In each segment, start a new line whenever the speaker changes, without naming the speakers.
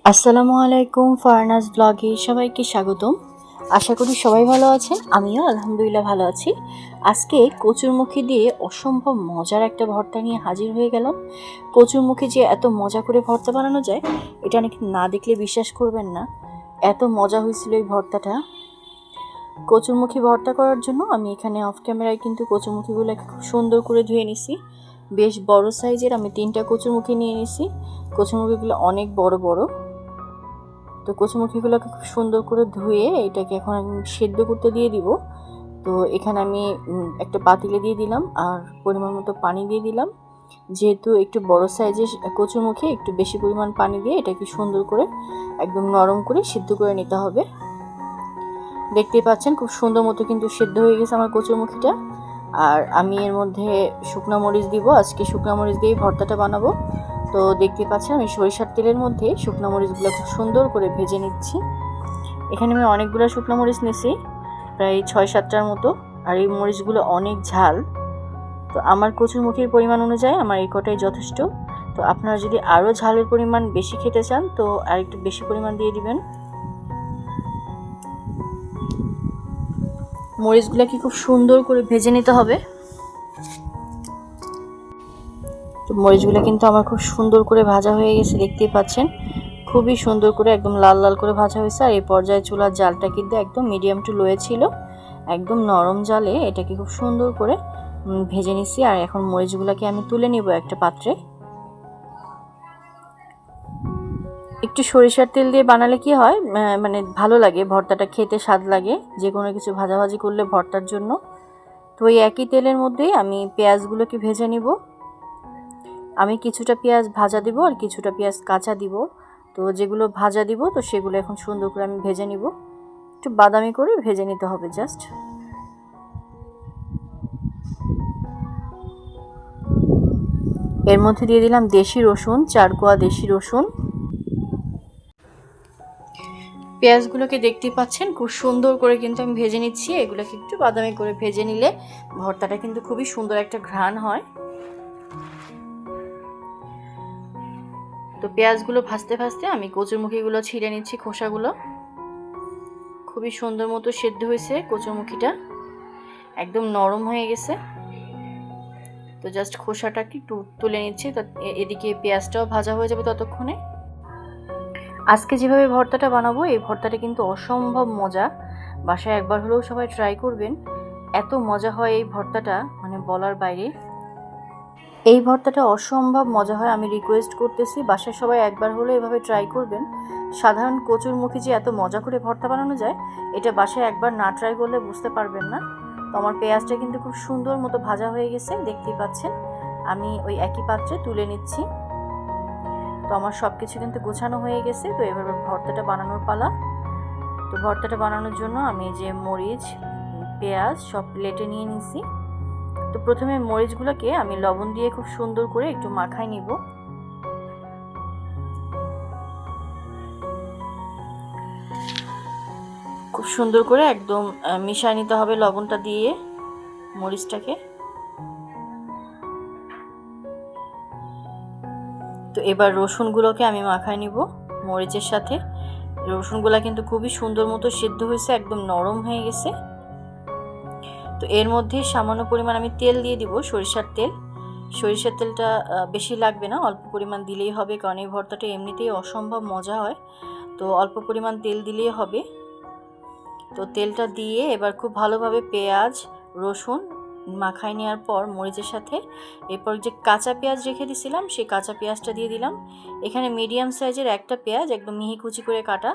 আসসালামু আলাইকুম, ফারনাজ ব্লগে সবাইকে স্বাগতম। আশা করি সবাই ভালো আছেন, আমিও আলহামদুলিল্লাহ ভালো আছি। আজকে কচুরমুখী দিয়ে অসম্ভব মজার একটা ভর্তা নিয়ে হাজির হয়ে গেলাম। কচুরমুখী যে এত মজা করে ভর্তা বানানো যায় এটা নাকি না দেখলে বিশ্বাস করবেন না, এত মজা হয়েছিল এই ভর্তাটা। কচুরমুখী ভর্তা করার জন্য আমি এখানে অফ ক্যামেরায় কিন্তু কচুরমুখীগুলো খুব সুন্দর করে ধুয়ে নিছি। বেশ বড় সাইজের আমি 3টা কচুরমুখী নিয়ে নিছি। কচুরমুখীগুলো অনেক বড় বড়। তো কচুমুখিগুলোকে খুব সুন্দর করে ধুয়ে এটাকে এখন আমি সেদ্ধ করতে দিয়ে দিব। তো এখানে আমি একটা পাতিলে দিয়ে দিলাম আর পরিমাণ মতো পানি দিয়ে দিলাম। যেহেতু একটু বড় সাইজের কচুমুখি, একটু বেশি পরিমাণ পানি দিয়ে এটাকে সুন্দর করে একদম নরম করে সিদ্ধ করে নিতে হবে। দেখতেই পাচ্ছেন খুব সুন্দর মতো কিন্তু সিদ্ধ হয়ে গেছে আমার কচুরমুখিটা। আর আমি এর মধ্যে শুকনো মরিচ দিব, আজকে শুকনো মরিচ দিয়েই ভর্তাটা বানাবো। তো দেখতে পাচ্ছেন আমি সরিষার তেলের মধ্যে শুকনো মরিচগুলো খুব সুন্দর করে ভেজে নিচ্ছি। এখানে আমি অনেকগুলো শুকনো মরিচ নিয়েছি, প্রায় 6-7টার মতো। আর এই মরিচগুলো অনেক ঝাল, তো আমার কচুরমুখির পরিমাণ অনুযায়ী আমার এই কটাই যথেষ্ট। তো আপনারা যদি আরও ঝালের পরিমাণ বেশি খেতে চান তো আর একটু বেশি পরিমাণ দিয়ে দিবেন। মরিচগুলোকে খুব সুন্দর করে ভেজে নিতে হবে। তো মরিচগুলো কিন্তু আমার খুব সুন্দর করে ভাজা হয়ে গেছে, দেখতেই পাচ্ছেন খুবই সুন্দর করে একদম লাল লাল করে ভাজা হয়েছে। আর এই পর্যায়ে চুলার জালটা কিন্তু একদম মিডিয়াম টু লোয়ে ছিল, একদম নরম জালে এটাকে খুব সুন্দর করে ভেজে নিছি। আর এখন মরিচগুলোকে আমি তুলে নিব একটা পাত্রে। একটু সরিষার তেল দিয়ে বানালে কি হয়, মানে ভালো লাগে ভর্তাটা খেতে, স্বাদ লাগে যে কোনো কিছু ভাজাভাজি করলে ভর্তার জন্য। তো এই একই তেলের মধ্যেই আমি পেঁয়াজগুলোকে ভেজে নিব। আমি কিছুটা পেঁয়াজ ভাজা দিব আর কিছুটা পেঁয়াজ কাঁচা দিব। তো যেগুলো ভাজা দিব তো সেগুলো এখন সুন্দর করে আমি ভেজে নিব, একটু বাদামি করে ভেজে নিতে হবে জাস্ট। এর মধ্যে দিয়ে দিলাম দেশি রসুন, 4 কোয়া দেশি রসুন। পেঁয়াজগুলোকে দেখতেই পাচ্ছেন খুব সুন্দর করে কিন্তু আমি ভেজে নিচ্ছি। এগুলোকে একটু বাদামি করে ভেজে নিলে ভর্তাটা কিন্তু খুবই সুন্দর একটা ঘ্রাণ হয়। তো পেঁয়াজগুলো ভাজতে ভাজতে আমি কচুরমুখিগুলো ছিঁড়ে নিচ্ছি, খোসাগুলো। খুবই সুন্দর মতো সেদ্ধ হয়েছে কচুরমুখিটা, একদম নরম হয়ে গেছে। তো জাস্ট খোসাটাকে একটু তুলে নিচ্ছি, তো এদিকে পেঁয়াজটাও ভাজা হয়ে যাবে ততক্ষণে। আজকে যেভাবে ভর্তাটা বানাবো এই ভর্তাটা কিন্তু অসম্ভব মজা, বাসায় একবার হলেও সবাই ট্রাই করবেন। এত মজা হয় এই ভর্তাটা, মানে বলার বাইরে। এই ভর্তাটা অসম্ভব মজা হয়, আমি রিকোয়েস্ট করতেছি বাসায় সবাই একবার হলেও এভাবে ট্রাই করবেন। সাধারণ কচুরমুখী যে এত মজা করে ভর্তা বানানো যায় এটা বাসায় একবার না ট্রাই করলে বুঝতে পারবেন না। তো আমার পেঁয়াজটা কিন্তু খুব সুন্দর মতো ভাজা হয়ে গেছে, দেখতেই পাচ্ছেন। আমি ওই একই পাত্রে তুলে নিচ্ছি। তো আমার সব কিছু কিন্তু গোছানো হয়ে গেছে। তো এবার ভর্তাটা বানানোর পালা। তো ভর্তাটা বানানোর জন্য আমি যে মরিচ, পেঁয়াজ সব প্লেটে নিয়ে নিছি। তো প্রথমে মরিচগুলোকে আমি লবণ দিয়ে খুব সুন্দর করে একটু মাখায় নিব। খুব সুন্দর করে একদম মিশিয়ে নিতে হবে লবণটা দিয়ে মরিচটাকে। তো এবার রসুনগুলোকে আমি মাখায় নিব মরিচের সাথে। রসুনগুলো কিন্তু খুবই সুন্দর মতো সিদ্ধ হয়েছে, একদম নরম হয়ে গেছে। তো এর মধ্যে সামান্য পরিমাণ আমি তেল দিয়ে দিব, সরিষার তেল। সরিষার তেলটা বেশি লাগবে না, অল্প পরিমাণ দিলেই হবে, কারণ এই ভর্তাটা এমনিতেই অসম্ভব মজা হয়। তো অল্প পরিমাণ তেল দিলেই হবে। তো তেলটা দিয়ে এবার খুব ভালোভাবে পেঁয়াজ রসুন মাখায় নেওয়ার পর মরিচের সাথে এরপর যে কাঁচা পেঁয়াজ রেখে দিয়েছিলাম সেই কাঁচা পেঁয়াজটা দিয়ে দিলাম। এখানে মিডিয়াম সাইজের একটা পেঁয়াজ একদম মিহি কুচি করে কাটা।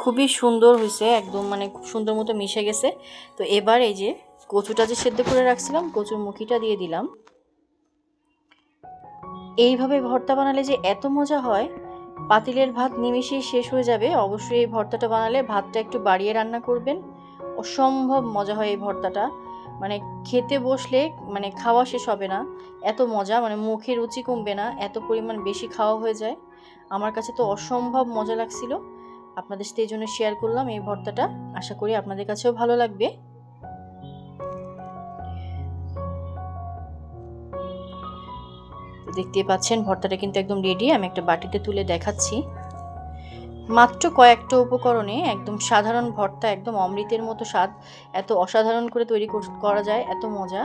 খুবই সুন্দর হয়েছে, একদম মানে খুব সুন্দর মতো মিশে গেছে। তো এবার এই যে কচুটা যে সেদ্ধ করে রাখছিলাম কচুর মুখিটা দিয়ে দিলাম। এইভাবে ভর্তা বানালে যে এত মজা হয়, পাতিলের ভাত নিমেষেই শেষ হয়ে যাবে। অবশ্যই এই ভর্তাটা বানালে ভাতটা একটু বাড়িয়ে রান্না করবেন, অসম্ভব মজা হয় এই ভর্তাটা। মানে খেতে বসলে মানে খাওয়া শেষ হবে না, এত মজা, মানে মুখে রুচি কমবে না, এত পরিমাণ বেশি খাওয়া হয়ে যায়। আমার কাছে তো অসম্ভব মজা লাগছিল, আপনাদের সাথে এই জন্য শেয়ার করলাম এই ভর্তাটা। আশা করি আপনাদের কাছেও ভালো লাগবে। দেখতেই পাচ্ছেন ভর্তাটা কিন্তু একদম রেডি। আমি একটা বাটিতে তুলে দেখাচ্ছি। মাত্র কয়েকটা উপকরণে একদম সাধারণ ভর্তা, একদম অমৃতের মতো স্বাদ, এত অসাধারণ করে তৈরি করা যায়, এত মজা।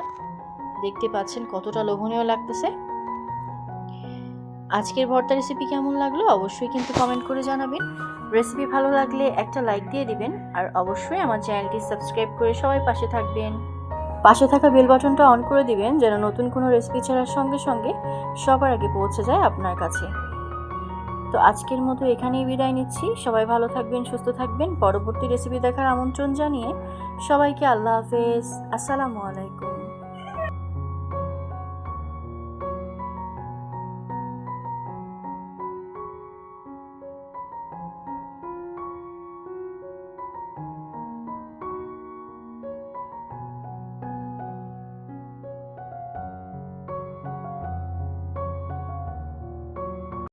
দেখতে পাচ্ছেন কতটা লোভনীয় লাগতেছে। আজকের ভর্তা রেসিপি কেমন লাগলো অবশ্যই কিন্তু কমেন্ট করে জানাবেন। রেসিপি ভালো লাগলে একটা লাইক দিয়ে দিবেন, আর অবশ্যই আমার চ্যানেলটি সাবস্ক্রাইব করে সবাই পাশে থাকবেন। পাশে থাকা বেল বাটনটা অন করে দিবেন যেন নতুন কোনো রেসিপি ছাড়ার সঙ্গে সঙ্গে সবার আগে পৌঁছে যায় আপনার কাছে। তো আজকের মতো এখানেই বিদায় নিচ্ছি। সবাই ভালো থাকবেন, সুস্থ থাকবেন। পরবর্তী রেসিপি দেখার আমন্ত্রণ জানিয়ে সবাইকে আল্লাহ হাফেজ, আসসালামু আলাইকুম।